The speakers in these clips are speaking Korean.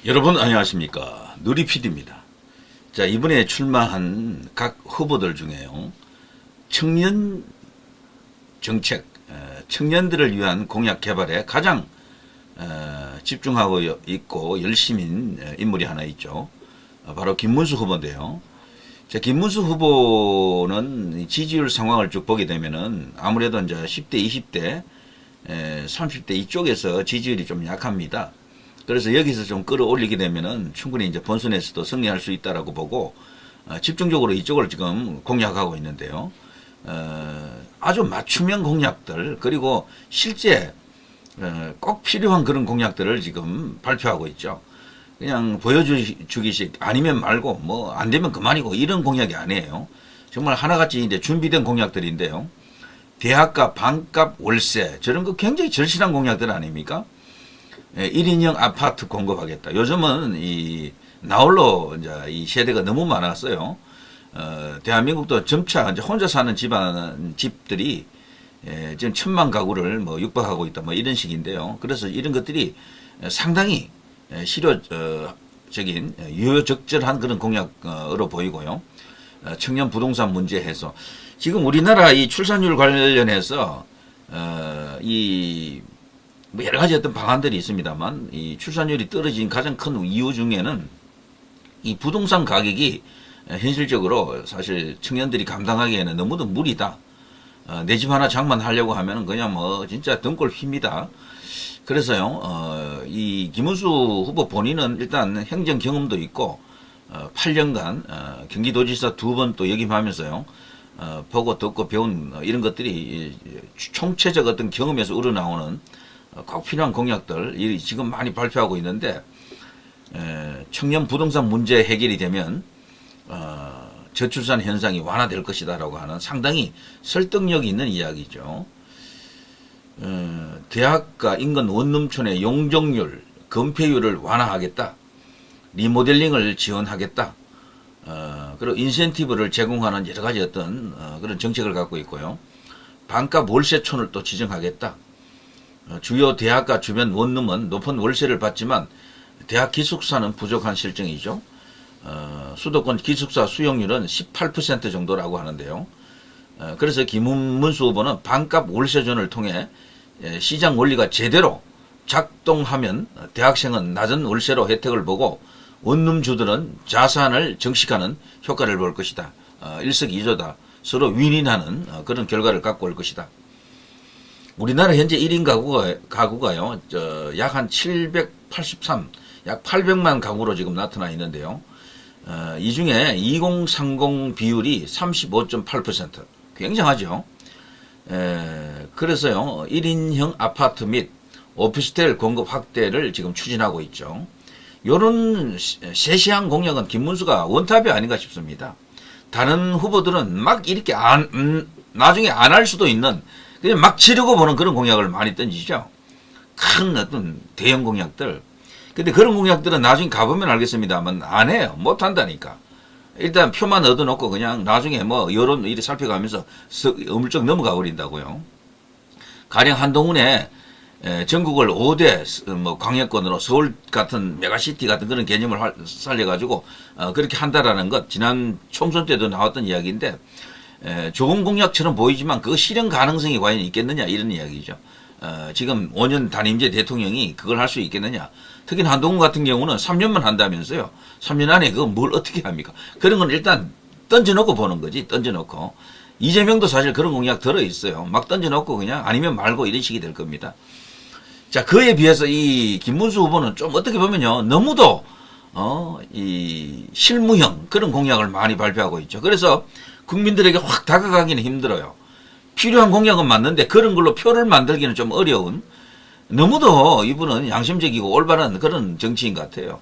여러분 안녕하십니까. 누리PD입니다. 자, 이번에 출마한 각 후보들 중에요. 청년 정책, 청년들을 위한 공약 개발에 가장 집중하고 있고 열심인 인물이 하나 있죠. 바로 김문수 후보인데요. 자, 김문수 후보는 지지율 상황을 쭉 보게 되면은 아무래도 이제 10대, 20대, 30대 이쪽에서 지지율이 좀 약합니다. 그래서 여기서 좀 끌어올리게 되면은 충분히 이제 본선에서도 승리할 수 있다라고 보고 집중적으로 이쪽을 지금 공략하고 있는데요. 아주 맞춤형 공약들 그리고 실제 꼭 필요한 그런 공약들을 지금 발표하고 있죠. 그냥 보여주기식 아니면 말고 뭐 안 되면 그만이고 이런 공약이 아니에요. 정말 하나같이 이제 준비된 공약들인데요. 대학가 반값 월세 저런 거 굉장히 절실한 공약들 아닙니까? 1인용 아파트 공급하겠다. 요즘은 이 나홀로 이제 이 세대가 너무 많았어요. 대한민국도 점차 이제 혼자 사는 집들이 지금 1000만 가구를 뭐 육박하고 있다. 뭐 이런 식인데요. 그래서 이런 것들이 상당히 실효적인 유효적절한 그런 공약으로 보이고요. 청년 부동산 문제 해소. 지금 우리나라 이 출산율 관련해서 뭐 여러 가지 어떤 방안들이 있습니다만 이 출산율이 떨어진 가장 큰 이유 중에는 이 부동산 가격이 현실적으로 사실 청년들이 감당하기에는 너무도 무리다. 내 집 하나 장만하려고 하면은 그냥 뭐 진짜 등골 휩니다. 그래서요, 이 김문수 후보 본인은 일단 행정 경험도 있고 8년간 경기도지사 2번 또 역임하면서요. 보고 듣고 배운 이런 것들이 총체적 어떤 경험에서 우러나오는 꼭 필요한 공약들 지금 많이 발표하고 있는데 청년 부동산 문제 해결이 되면 저출산 현상이 완화될 것이다라고 하는 상당히 설득력이 있는 이야기죠. 대학가 인근 원룸촌의 용적률, 건폐율을 완화하겠다. 리모델링을 지원하겠다. 그리고 인센티브를 제공하는 여러 가지 어떤 그런 정책을 갖고 있고요. 반값 월세촌을 또 지정하겠다. 주요 대학가 주변 원룸은 높은 월세를 받지만 대학 기숙사는 부족한 실정이죠. 수도권 기숙사 수용률은 18% 정도라고 하는데요. 그래서 김문수 후보는 반값 월세존을 통해 시장 원리가 제대로 작동하면 대학생은 낮은 월세로 혜택을 보고 원룸주들은 자산을 정식하는 효과를 볼 것이다. 일석이조다. 서로 윈윈하는 그런 결과를 갖고 올 것이다. 우리나라 현재 1인 가구가요, 약 한 783, 약 800만 가구로 지금 나타나 있는데요. 이 중에 2030 비율이 35.8%. 굉장하죠. 그래서요, 1인형 아파트 및 오피스텔 공급 확대를 지금 추진하고 있죠. 요런 세세한 공약은 김문수가 원탑이 아닌가 싶습니다. 다른 후보들은 막 이렇게 나중에 안 할 수도 있는 그냥 막 치려고 보는 그런 공약을 많이 던지죠. 큰 어떤 대형 공약들. 근데 그런 공약들은 나중에 가보면 알겠습니다만 안 해요. 못 한다니까. 일단 표만 얻어놓고 그냥 나중에 뭐 여론 이렇게 살펴가면서 어물쩍 넘어가 버린다고요. 가령 한동훈에 전국을 5대 뭐 광역권으로 서울 같은 메가시티 같은 그런 개념을 살려가지고 그렇게 한다라는 것 지난 총선 때도 나왔던 이야기인데 좋은 공약처럼 보이지만 그 실현 가능성이 과연 있겠느냐 이런 이야기죠. 지금 5년 단임제 대통령이 그걸 할 수 있겠느냐. 특히 한동훈 같은 경우는 3년만 한다면서요. 3년 안에 그거 뭘 어떻게 합니까? 그런 건 일단 던져놓고 보는 거지. 던져놓고. 이재명도 사실 그런 공약 들어있어요. 막 던져놓고 그냥 아니면 말고 이런 식이 될 겁니다. 자, 그에 비해서 이 김문수 후보는 좀 어떻게 보면요. 너무도 이 실무형 그런 공약을 많이 발표하고 있죠. 그래서 국민들에게 확 다가가기는 힘들어요. 필요한 공약은 맞는데 그런 걸로 표를 만들기는 좀 어려운 너무도 이분은 양심적이고 올바른 그런 정치인 같아요.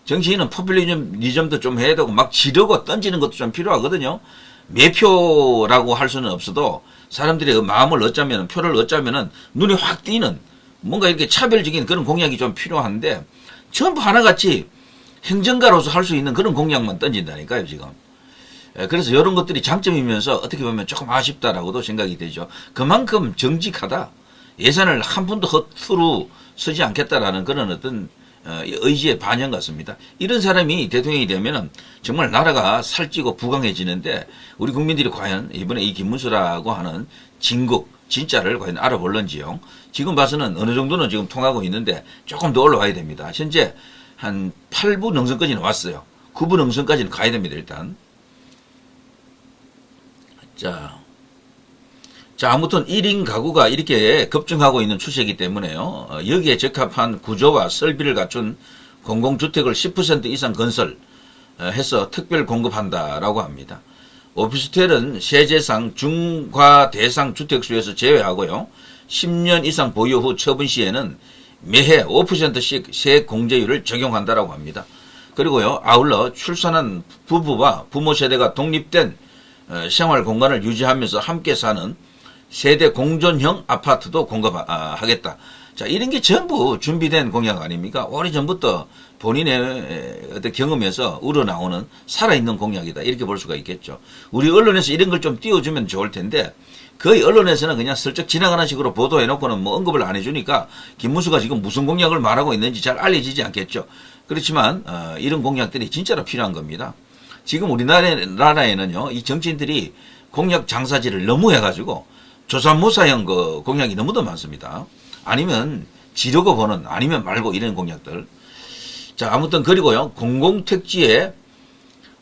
정치인은 포퓰리즘도 좀 해야 되고 막 지르고 던지는 것도 좀 필요하거든요. 매표라고 할 수는 없어도 사람들의 그 마음을 얻자면 표를 얻자면은 눈에 확 띄는 뭔가 이렇게 차별적인 그런 공약이 좀 필요한데 전부 하나같이 행정가로서 할 수 있는 그런 공약만 던진다니까요 지금. 그래서 이런 것들이 장점이면서 어떻게 보면 조금 아쉽다라고도 생각이 되죠. 그만큼 정직하다. 예산을 한 푼도 허투루 쓰지 않겠다라는 그런 어떤 의지의 반영 같습니다. 이런 사람이 대통령이 되면은 정말 나라가 살찌고 부강해지는데 우리 국민들이 과연 이번에 이 김문수라고 하는 진국 진짜를 과연 알아볼런지요. 지금 봐서는 어느 정도는 지금 통하고 있는데 조금 더 올라와야 됩니다. 현재 한 8부 능선까지는 왔어요. 9부 능선까지는 가야 됩니다. 일단. 자, 아무튼 1인 가구가 이렇게 급증하고 있는 추세이기 때문에요. 여기에 적합한 구조와 설비를 갖춘 공공주택을 10% 이상 건설해서 특별 공급한다라고 합니다. 오피스텔은 세제상 중과대상 주택수에서 제외하고요. 10년 이상 보유 후 처분 시에는 매해 5%씩 세 공제율을 적용한다라고 합니다. 그리고요, 아울러 출산한 부부와 부모 세대가 독립된 생활 공간을 유지하면서 함께 사는 세대 공존형 아파트도 공급하겠다. 자, 이런 게 전부 준비된 공약 아닙니까? 오래전부터 본인의 어떤 경험에서 우러나오는 살아있는 공약이다. 이렇게 볼 수가 있겠죠. 우리 언론에서 이런 걸 좀 띄워주면 좋을 텐데, 거의 언론에서는 그냥 슬쩍 지나가는 식으로 보도해놓고는 뭐 언급을 안 해주니까 김문수가 지금 무슨 공약을 말하고 있는지 잘 알려지지 않겠죠. 그렇지만 이런 공약들이 진짜로 필요한 겁니다. 지금 우리나라에는요, 이 정치인들이 공약 장사질을 너무 해가지고 조삼모사형 그 공약이 너무도 많습니다. 아니면 지르고 보는, 아니면 말고 이런 공약들. 자, 아무튼 그리고요, 공공택지의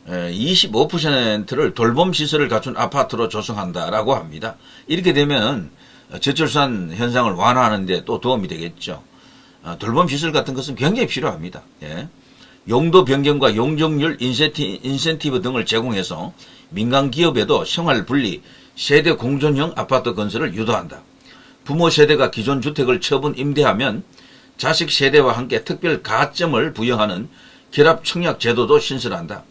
25%를 돌봄시설을 갖춘 아파트로 조성한다라고 합니다. 이렇게 되면 저출산 현상을 완화하는 데 또 도움이 되겠죠. 돌봄시설 같은 것은 굉장히 필요합니다. 예. 용도 변경과 용적률 인센티브 등을 제공해서 민간 기업에도 생활 분리, 세대 공존형 아파트 건설을 유도한다. 부모 세대가 기존 주택을 처분 임대하면 자식 세대와 함께 특별 가점을 부여하는 결합 청약 제도도 신설한다.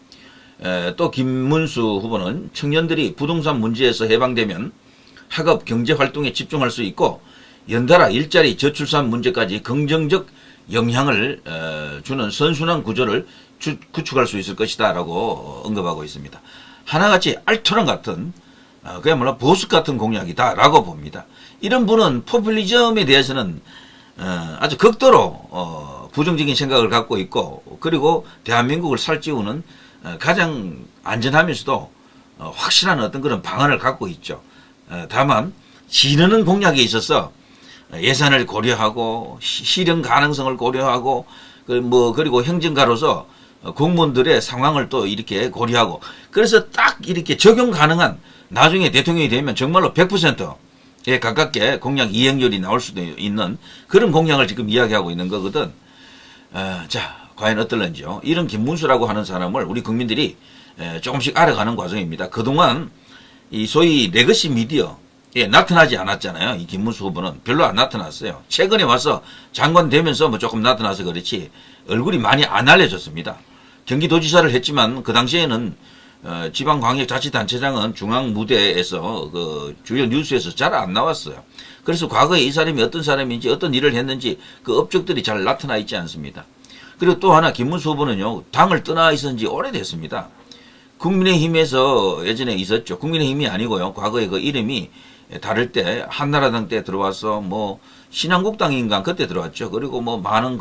또 김문수 후보는 청년들이 부동산 문제에서 해방되면 학업 경제 활동에 집중할 수 있고 연달아 일자리 저출산 문제까지 긍정적 영향을 주는 선순환 구조를 구축할 수 있을 것이다 라고 언급하고 있습니다. 하나같이 알토란 같은 그야말로 보수 같은 공약이다 라고 봅니다. 이런 분은 포퓰리즘에 대해서는 아주 극도로 부정적인 생각을 갖고 있고, 그리고 대한민국을 살찌우는 가장 안전하면서도 확실한 어떤 그런 방안을 갖고 있죠. 다만 지르는 공약에 있어서 예산을 고려하고 실현 가능성을 고려하고 그리고 행정가로서 공무원들의 상황을 또 이렇게 고려하고, 그래서 딱 이렇게 적용 가능한, 나중에 대통령이 되면 정말로 100%에 가깝게 공약 이행률이 나올 수도 있는 그런 공약을 지금 이야기하고 있는 거거든. 자, 과연 어떨런지요. 이런 김문수라고 하는 사람을 우리 국민들이 조금씩 알아가는 과정입니다. 그동안 이 소위 레거시 미디어에 나타나지 않았잖아요. 이 김문수 후보는 별로 안 나타났어요. 최근에 와서 장관 되면서 뭐 조금 나타나서 그렇지 얼굴이 많이 안 알려졌습니다. 경기도지사를 했지만 그 당시에는 지방광역자치단체장은 중앙 무대에서 그 주요 뉴스에서 잘 안 나왔어요. 그래서 과거에 이 사람이 어떤 사람인지 어떤 일을 했는지 그 업적들이 잘 나타나 있지 않습니다. 그리고 또 하나 김문수 후보는요, 당을 떠나 있은 지 오래됐습니다. 국민의힘에서 예전에 있었죠. 국민의힘이 아니고요, 과거에 그 이름이 다를 때 한나라당 때 들어와서 뭐 신한국당인가 그때 들어왔죠. 그리고 뭐 많은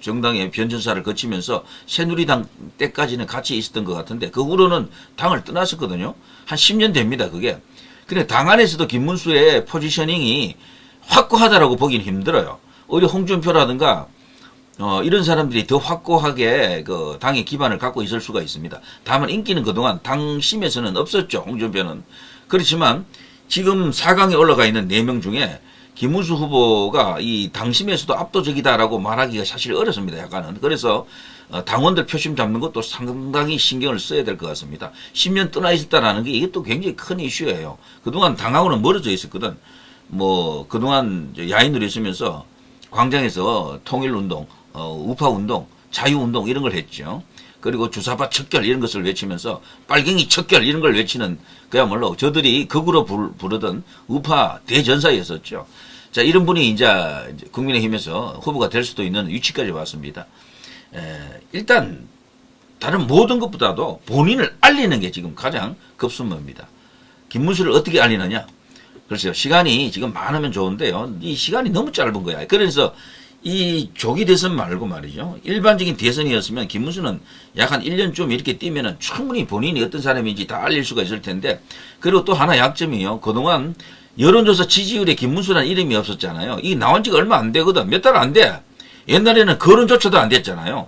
정당의 변전사를 거치면서 새누리당 때까지는 같이 있었던 것 같은데 그 후로는 당을 떠났었거든요. 한 10년 됩니다, 그게. 근데 당 안에서도 김문수의 포지셔닝이 확고하다라고 보기는 힘들어요. 오히려 홍준표라든가 이런 사람들이 더 확고하게 그 당의 기반을 갖고 있을 수가 있습니다. 다만 인기는 그동안 당심에서는 없었죠, 홍준표는. 그렇지만 지금 4강에 올라가 있는 4명 중에 김문수 후보가 이 당심에서도 압도적이다라고 말하기가 사실 어렵습니다, 약간은. 그래서 당원들 표심 잡는 것도 상당히 신경을 써야 될 것 같습니다. 10년 떠나 있었다라는 게 이게 또 굉장히 큰 이슈예요. 그동안 당하고는 멀어져 있었거든. 뭐 그동안 야인으로 있으면서 광장에서 통일운동, 우파운동, 자유운동 이런 걸 했죠. 그리고 주사파 척결 이런 것을 외치면서 빨갱이 척결 이런 걸 외치는 그야말로 저들이 극으로 부르던 우파 대전사였었죠. 자, 이런 분이 이제 국민의힘에서 후보가 될 수도 있는 위치까지 왔습니다. 일단 다른 모든 것보다도 본인을 알리는 게 지금 가장 급선무입니다. 김문수를 어떻게 알리느냐? 글쎄요, 시간이 지금 많으면 좋은데요, 이 시간이 너무 짧은 거야. 그래서 이 조기 대선 말고 말이죠. 일반적인 대선이었으면 김문수는 약 한 1년쯤 이렇게 뛰면은 충분히 본인이 어떤 사람인지 다 알릴 수가 있을 텐데, 그리고 또 하나 약점이요. 그동안 여론조사 지지율에 김문수라는 이름이 없었잖아요. 이게 나온 지가 얼마 안 되거든. 몇 달 안 돼. 옛날에는 거론조차도 안 됐잖아요.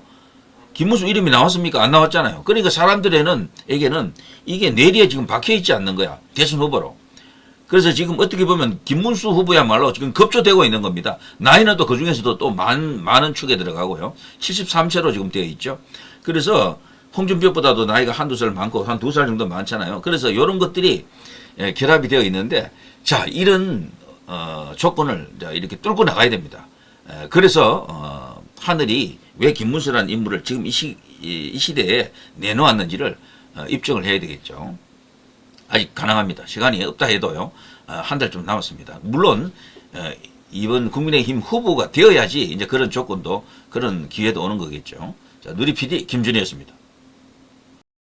김문수 이름이 나왔습니까? 안 나왔잖아요. 그러니까 사람들에게는 이게 뇌리에 지금 박혀있지 않는 거야. 대선 후보로. 그래서 지금 어떻게 보면 김문수 후보야말로 지금 급조되고 있는 겁니다. 나이는 또 그 중에서도 또 많은 축에 들어가고요. 73세로 지금 되어 있죠. 그래서 홍준표보다도 나이가 한두 살 많고 한 두 살 정도 많잖아요. 그래서 이런 것들이 결합이 되어 있는데, 자, 이런 조건을 이렇게 뚫고 나가야 됩니다. 그래서 하늘이 왜 김문수라는 인물을 지금 이 시대에 내놓았는지를 입증을 해야 되겠죠. 아직 가능합니다. 시간이 없다 해도요. 한 달 좀 남았습니다. 물론 이번 국민의힘 후보가 되어야지 이제 그런 조건도, 그런 기회도 오는 거겠죠. 자, 누리 PD 김준희였습니다.